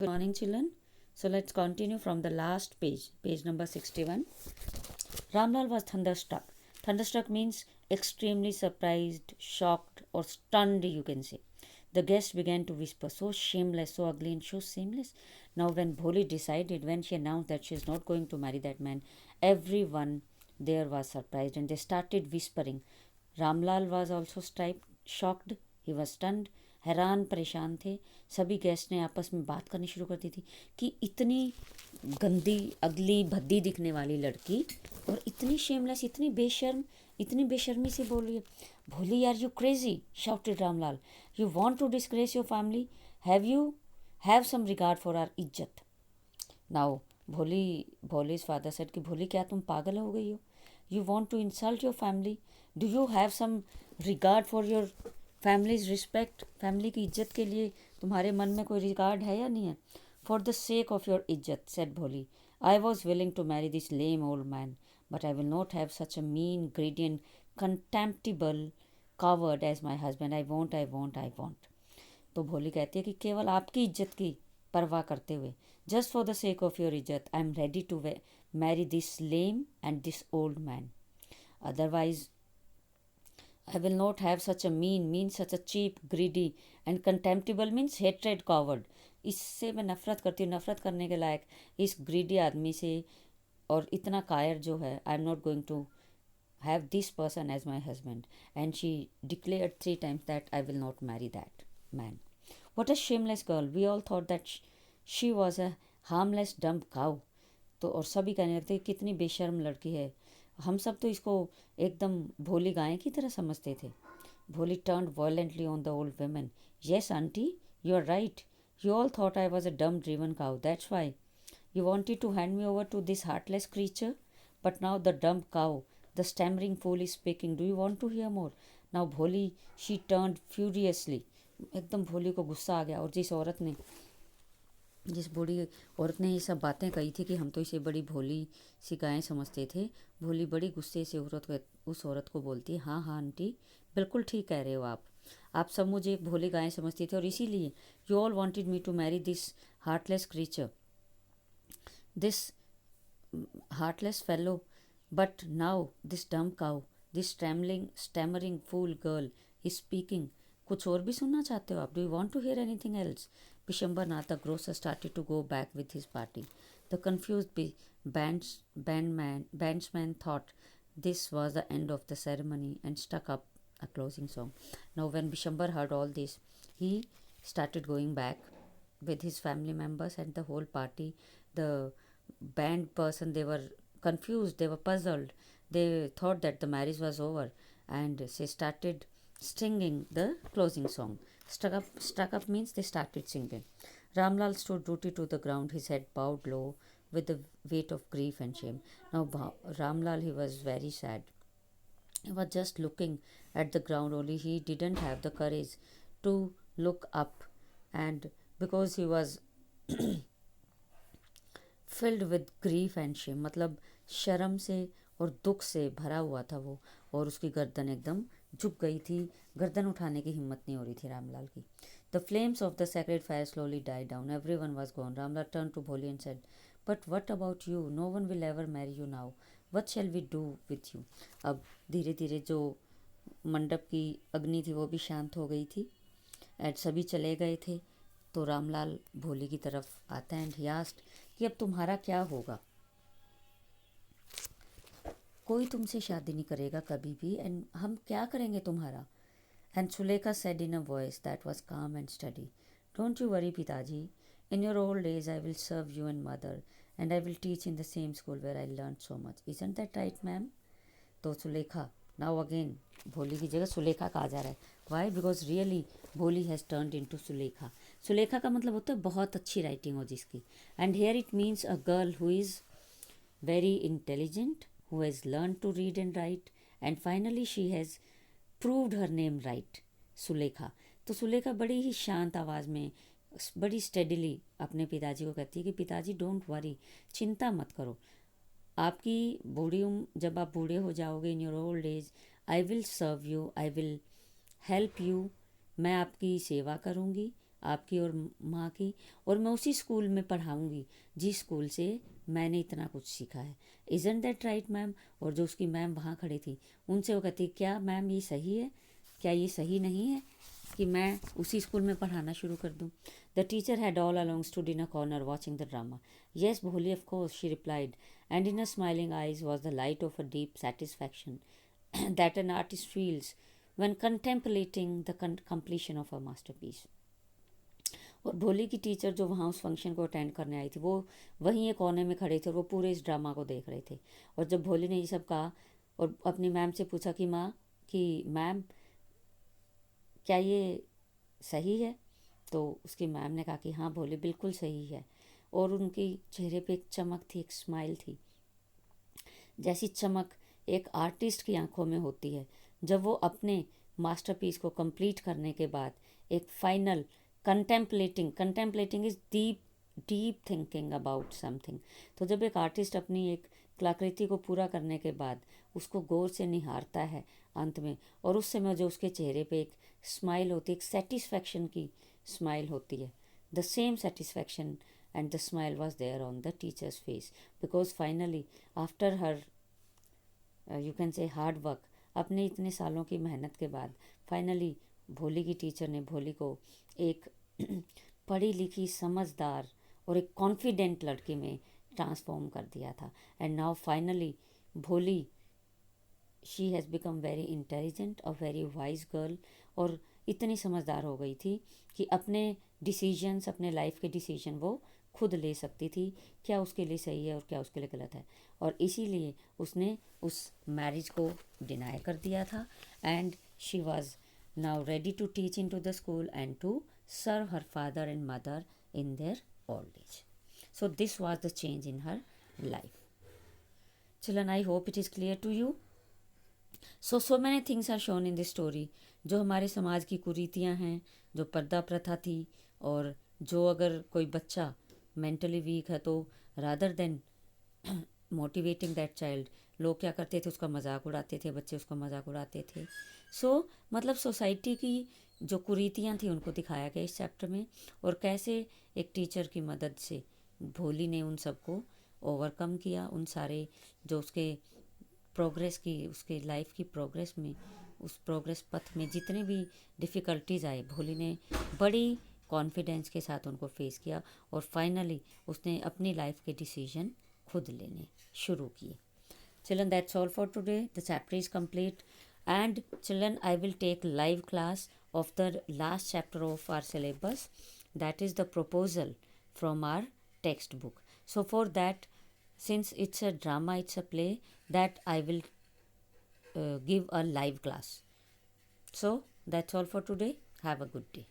Good morning, children. So let's continue from the last page, page number 61. Ramlal was thunderstruck. Thunderstruck means extremely surprised, shocked, or stunned, you can say. The guests began to whisper, so shameless, so ugly, and so shameless. Now, when Bholi decided, when she announced that she is not going to marry that man, everyone there was surprised and they started whispering. Ramlal was also shocked, he was stunned, हैरान परेशान थे. सभी guest ने आपस में बात करनी शुरू कर दी थी कि इतनी गंदी अगली भद्दी दिखने वाली लड़की और इतनी शेमलेस, इतनी बेशर्मी से बोल रही है. Bholi, are you crazy? Shouted Ramlal. You want to disgrace your family? Have some regard for our izzat. Now Bholi's father said कि भोली, क्या तुम पागल हो गई हो? You want to insult your family? Do you have some regard for your family's respect? Family की इज्जत के लिए तुम्हारे मन में कोई रिगार्ड है या नहीं है? For the sake of your इज्जत, said Bholi, I was willing to marry this lame old man, but I will not have such a mean, greedy and contemptible coward as my husband. I want. तो भोली कहती है कि केवल आपकी इज्जत की परवाह करते हुए, just for the sake of your इज्जत, I am ready to marry this lame and this old man. Otherwise I will not have such a means such a cheap, greedy and contemptible means hatred coward. इससे मैं नफ़रत करती हूँ, नफ़रत करने के लायक इस ग्रीडी आदमी से और इतना कायर जो है. I am not going to have this person as my husband. And she declared 3 times that I will not marry that man. What a shameless girl. We all thought that she was a harmless dumb cow. तो और सभी कहने लगते कितनी बेशर्म लड़की है. हम सब तो इसको एकदम भोली गाय की तरह समझते थे. भोली turned violently on the old women. Yes, auntie, you are right. You all thought I was a dumb driven cow. That's why you wanted to hand me over to this heartless creature. But now the dumb cow, the stammering fool is speaking. Do you want to hear more? Now भोली, she turned furiously. एकदम भोली को गुस्सा आ गया. और जिस बूढ़ी औरत ने ये सब बातें कही थी कि हम तो इसे बड़ी भोली सी गाय समझते थे, भोली बड़ी गुस्से से उस औरत को बोलती, हाँ हाँ आंटी, बिल्कुल ठीक कह रहे हो आप सब मुझे एक भोली गाय समझती थे और इसीलिए you all wanted me to marry this heartless creature, this heartless fellow. But now this dumb cow, this stammering fool girl is speaking. कुछ और भी सुनना चाहते हो आप? Do you want to hear anything else? Vishambhanath, the grocer, started to go back with his party. The confused bandsman thought this was the end of the ceremony and stuck up a closing song. Now, when Vishambhar heard all this, he started going back with his family members and the whole party. The band person, they were confused, they were puzzled. They thought that the marriage was over and they started singing the closing song. Struck up means they started singing. Ramlal stood rooted to the ground, his head bowed low with the weight of grief and shame. Now, Ramlal, he was very sad. He was just looking at the ground only. He didn't have the courage to look up, and because he was filled with grief and Shem, मतलब शर्म से और दुख से भरा हुआ था वो. और उसकी गर्दन एकदम झुक गई थी, गर्दन उठाने की हिम्मत नहीं हो रही थी रामलाल की. The flames of the sacred fire slowly died down. Everyone was gone. Ramlal turn to Bholi and said, but what about you? No one will ever marry you now. What shall we do with you? अब धीरे धीरे जो मंडप की अग्नि थी वो भी शांत हो गई थी एंड सभी चले गए थे. तो रामलाल भोली की तरफ आता है एंड ही आस्क्ड कि अब तुम्हारा क्या होगा? कोई तुमसे शादी नहीं करेगा कभी भी, एंड हम क्या करेंगे तुम्हारा? And Sulekha said in a voice that was calm and steady, don't you worry पिताजी, in your old age I will serve you and mother and I will teach in the same school where I learn so much. Isn't that right ma'am? तो Sulekha, now again भोली की जगह सुलेखा कहा जा रहा है. Why? Because really Bholi has turned into Sulekha. Sulekha का मतलब होता है बहुत अच्छी राइटिंग हो जिसकी. And here it means a girl who is very intelligent, who has learned to read and write, and finally she has proved her name right, Sulekha. तो सुलेखा बड़ी ही शांत आवाज़ में, बड़ी स्टेडिली अपने पिताजी को कहती है कि पिताजी डोंट वरी, चिंता मत करो. आपकी बूढ़ी उम्र, जब आप बूढ़े हो जाओगे, in your old age, I will serve you, I will help you, मैं आपकी सेवा करूँगी, आपकी और माँ की, और मैं उसी स्कूल में पढ़ाऊँगी जिस स्कूल से मैंने इतना कुछ सीखा है। Isn't that right ma'am? और जो उसकी मैम वहाँ खड़ी थी उनसे वो कहती, क्या मैम ये सही है? क्या ये सही नहीं है कि मैं उसी स्कूल में पढ़ाना शुरू कर दूँ? The teacher had all along stood in a corner watching the drama. Yes, Bholi, of course, she replied, and in her smiling eyes was the light of a deep satisfaction that an artist feels when contemplating the completion of a masterpiece. और भोली की teacher जो वहाँ उस function को attend करने आई थी, वो वहीं एक कोने में खड़े थे और वो पूरे इस ड्रामा को देख रहे थे। और जब भोली ने ये सब कहा और अपनी मैम से पूछा कि माँ, कि मैम क्या ये सही है, तो उसकी मैम ने कहा कि हाँ भोली, बिल्कुल सही है। और उनकी चेहरे पे एक चमक थी, एक स्माइल थी, जैसी चमक एक आर्टिस्ट की आंखों में होती है जब वो अपने मास्टरपीस को कंप्लीट करने के बाद एक final contemplating is deep deep thinking about something. तो जब एक आर्टिस्ट अपनी एक कलाकृति को पूरा करने के बाद उसको गौर से निहारता है अंत में, और उस समय जो उसके चेहरे पे एक स्माइल होती है, एक सेटिस्फैक्शन की स्माइल होती है, the same satisfaction and the smile was there on the teacher's face, because finally after her you can say hard work, अपने इतने सालों की मेहनत के बाद फाइनली भोली की टीचर ने भोली को एक पढ़ी लिखी, समझदार और एक कॉन्फिडेंट लड़की में ट्रांसफॉर्म कर दिया था। एंड नाउ फाइनली भोली, she has become very intelligent और वेरी वाइज गर्ल, और इतनी समझदार हो गई थी कि अपने डिसीजंस, अपने लाइफ के डिसीजन वो खुद ले सकती थी, क्या उसके लिए सही है और क्या उसके लिए गलत है। और इसीलिए उसने उस मैरिज को डिनाई कर दिया था। And she was now ready to teach in to the school and to serve her father and mother in their old age. So this was the change in her life. Children, I hope it is clear to you. So many things are shown in this story. जो हमारे समाज की कुरीतियाँ हैं, जो पर्दा प्रथा थी, और जो अगर कोई बच्चा मेंटली वीक है तो rather than motivating that child, लोग क्या करते थे, उसका मजाक उड़ाते थे, बच्चे उसका मजाक उड़ाते थे। मतलब सोसाइटी की जो कुरीतियाँ थी उनको दिखाया गया इस चैप्टर में, और कैसे एक टीचर की मदद से भोली ने उन सबको ओवरकम किया, उन सारे जो उसके प्रोग्रेस की, उसके लाइफ की प्रोग्रेस में, उस प्रोग्रेस पथ में जितने भी डिफ़िकल्टीज़ आए, भोली ने बड़ी कॉन्फिडेंस के साथ उनको फेस किया, और फाइनली उसने अपनी लाइफ के डिसीजन खुद लेने शुरू किए. Children, that's all for today. The chapter is complete. And children, I will take live class of the last chapter of our syllabus. That is the proposal from our textbook. So for that, since it's a drama, it's a play, that I will give a live class. So that's all for today. Have a good day.